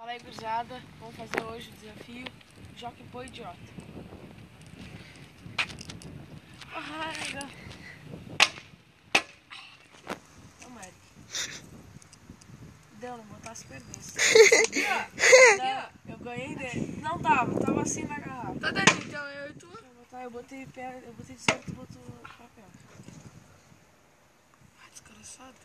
Fala aí, gurizada. Vamos fazer hoje o desafio Jockey Pô Idiota. Ô, Eric. Deu, não botasse perdesse. Não, eu ganhei dele. Não tava assim na garrafa. Tá dando, então eu e tu? Eu botei dinheiro e tu botou papel. Ah, desgraçado.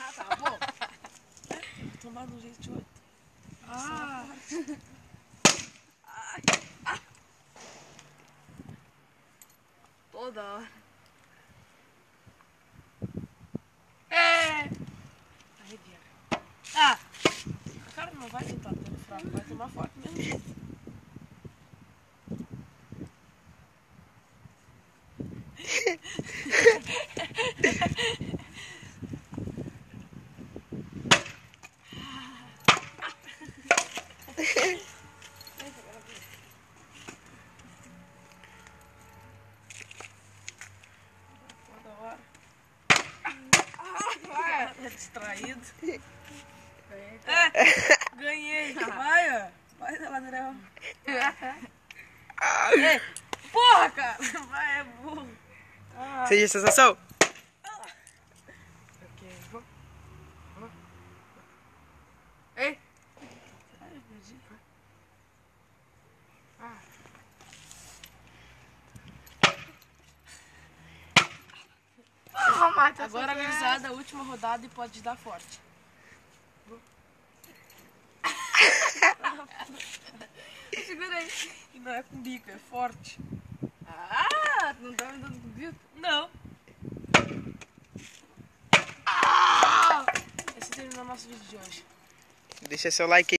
Ah, tá bom. Vou tomar de um jeito de outro. Ah. Toda hora. Arrepia. Ah! O cara não vai tentar ter fraco, vai tomar forte mesmo. Toda hora. É distraído. Ganhei. Vai, ó. Vai, ladrão. Ei, porra, cara. Vai, é burro. Seja a sensação. Ok, Ei. Ai, perdi. Agora, gurizada, a última rodada e pode dar forte. Segura aí. E não é com bico, é forte. Ah, não tá me dando grito? Não. Esse terminou o nosso vídeo de hoje. Deixa seu like aí.